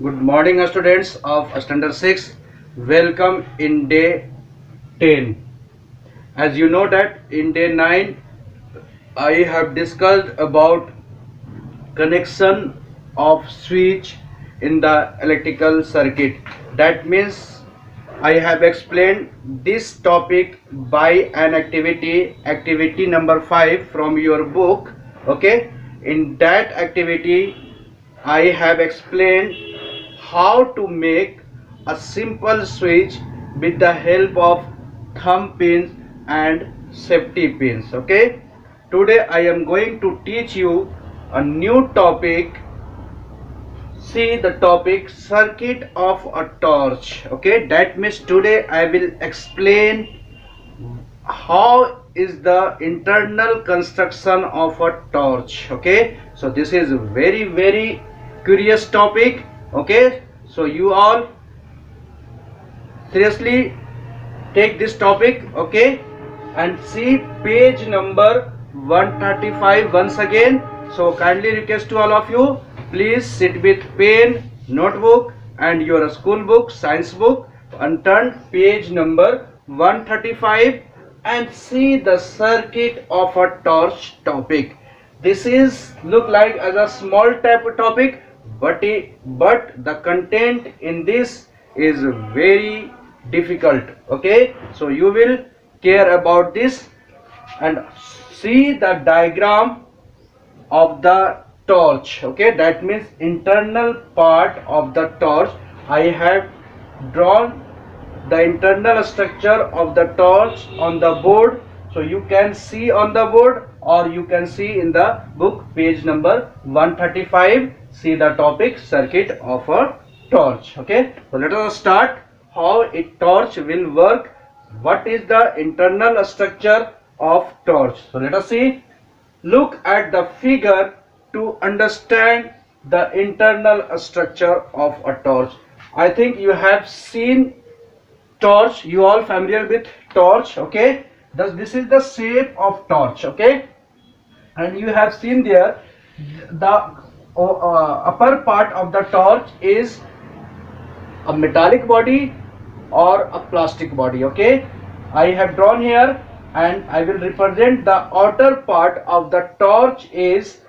Good morning, students of Standard 6. Welcome in day 10. As you know that in day 9, I have discussed about connection of switch in the electrical circuit. That means I have explained this topic by an activity number 5 from your book. Okay, in that activity I have explained how to make a simple switch with the help of thumb pins and safety pins. Okay, today I am going to teach you a new topic. See the topic, circuit of a torch. Okay, that means today I will explain how is the internal construction of a torch. Okay, so this is a very curious topic. Okay, so you all seriously take this topic. Okay, and see page number 135 once again. So kindly request to all of you, please sit with pen, notebook and your school book, science book, and turn page number 135 and see the circuit of a torch topic. This is look like as a small type of topic, but the content in this is very difficult. Okay, so you will care about this and see the diagram of the torch. Okay, that means internal part of the torch. I have drawn the internal structure of the torch on the board, so you can see on the board or you can see in the book page number 135. See the topic, circuit of a torch. Okay, so let us start how a torch will work. What is the internal structure of torch? So let us see. Look at the figure to understand the internal structure of a torch. I think you have seen torch. You all familiar with torch? Okay, thus this is the shape of torch. Okay, and you have seen there the upper part of the torch is a metallic body or a plastic body. Okay, I have drawn here and I will represent the outer part of the torch is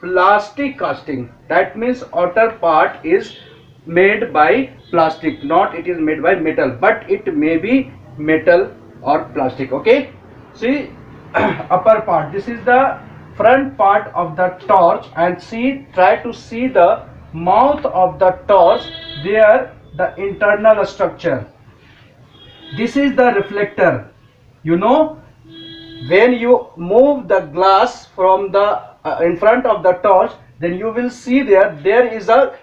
plastic casting. That means outer part is made by plastic, not it is made by metal, but it may be metal or plastic. Okay, see upper part, this is the front part of the torch, and see, try to see the mouth of the torch, there the internal structure. This is the reflector. You know, when you move the glass from the in front of the torch, then you will see there is a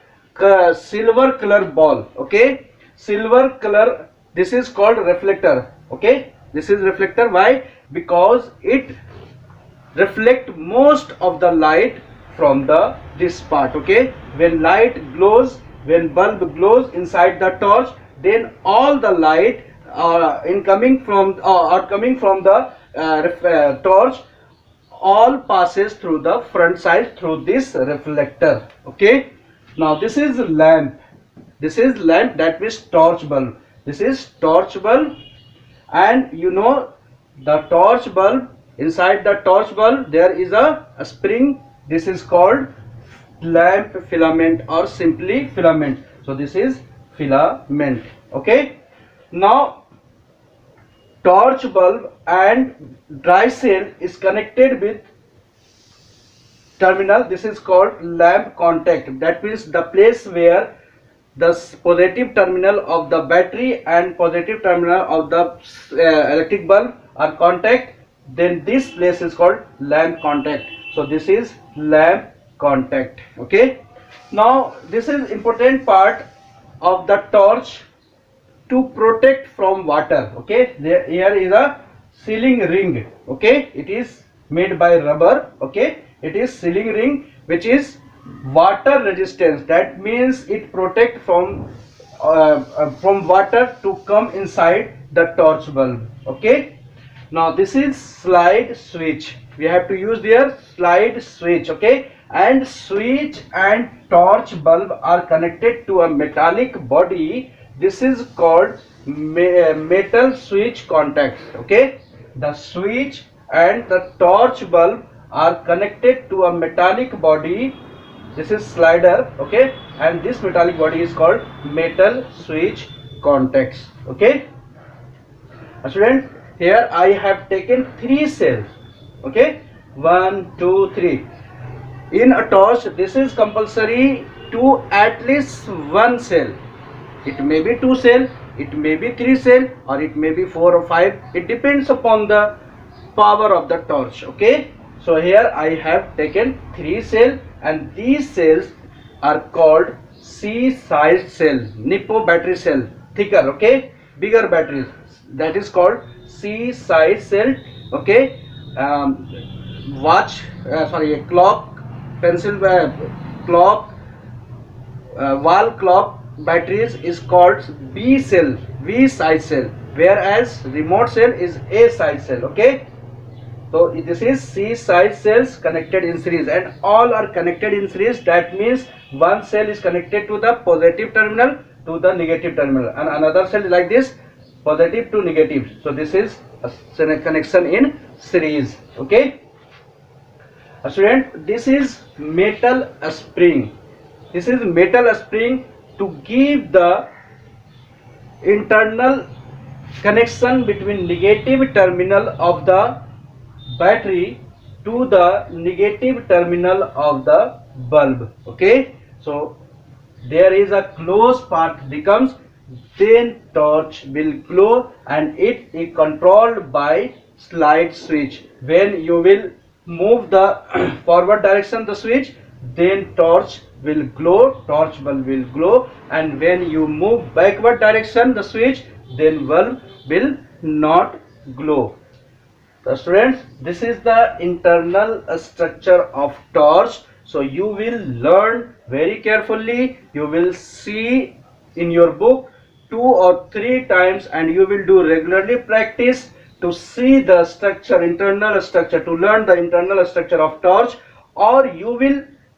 silver color ball. Okay, silver color, this is called reflector. Okay, this is reflector. Why? Because it reflect most of the light from the this part. Okay, when light glows, when bulb glows inside the torch, then all the light incoming from or coming from the torch all passes through the front side through this reflector. Okay, now this is lamp. This is lamp, that means torch bulb. This is torch bulb, and you know the torch bulb, inside the torch bulb there is a spring. This is called lamp filament or simply filament. So this is filament. Okay, now torch bulb and dry cell is connected with terminal. This is called lamp contact. That means the place where the positive terminal of the battery and positive terminal of the electric bulb are contact, then this place is called lamp contact. So this is lamp contact. Okay, now this is important part of the torch to protect from water. Okay, here is a sealing ring. Okay, it is made by rubber. Okay, it is sealing ring which is water resistance. That means it protect from water to come inside the torch bulb. Okay, now this is slide switch. We have to use their slide switch. Okay, and switch and torch bulb are connected to a metallic body. This is called metal switch contacts. Okay, the switch and the torch bulb are connected to a metallic body. This is slider. Okay, and this metallic body is called metal switch contacts. Okay, student, here I have taken 3 cells. Okay, 1 2 3. In a torch, this is compulsory to at least 1 cell. It may be 2 cell, it may be 3 cell, or it may be 4 or 5. It depends upon the power of the torch. Okay, so here I have taken 3 cell, and these cells are called C-sized cell, Nippo battery cell, thicker. Okay, bigger batteries, that is called C-sized cell. Okay, clock, pencil, clock, wall clock batteries is called B cell, V size cell, whereas remote cell is A size cell. Okay, so this is C size cells connected in series, and all are connected in series. That means one cell is connected to the positive terminal to the negative terminal, and another cell is like this, positive to negative. So this is a connection in series. Okay, student, this is metal spring. This is metal spring to give the internal connection between negative terminal of the battery to the negative terminal of the bulb. Okay, so there is a closed path becomes, then torch will glow, and it is controlled by slide switch. When you will move the forward direction the switch, then torch will glow, torch bulb will glow, and when you move backward direction the switch, then bulb will not glow. So students, this is the internal structure of torch. So you will learn very carefully. You will see in your book 2 or 3 times, and you will do regularly practice to see the structure, internal structure, to learn the internal structure of torch. Or you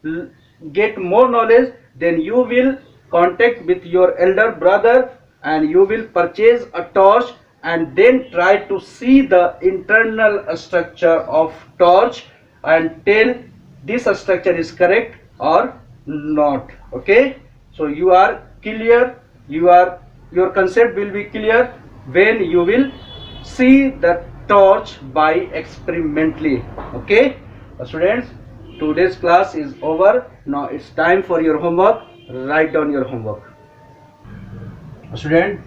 will get more knowledge, then you will contact with your elder brother and you will purchase a torch, and then try to see the internal structure of torch and tell this structure is correct or not. Okay, so you are clear, your concept will be clear when you will see the torch by experimentally. Okay, students, today's class is over. Now it's time for your homework. Write down your homework. Student,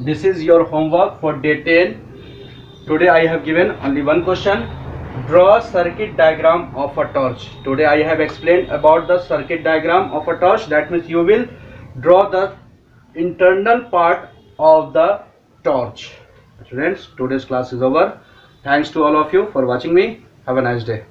this is your homework for day 10. Today I have given only one question. Draw circuit diagram of a torch. Today I have explained about the circuit diagram of a torch. That means you will draw the internal part of the torch. Students, today's class is over. Thanks to all of you for watching me. Have a nice day.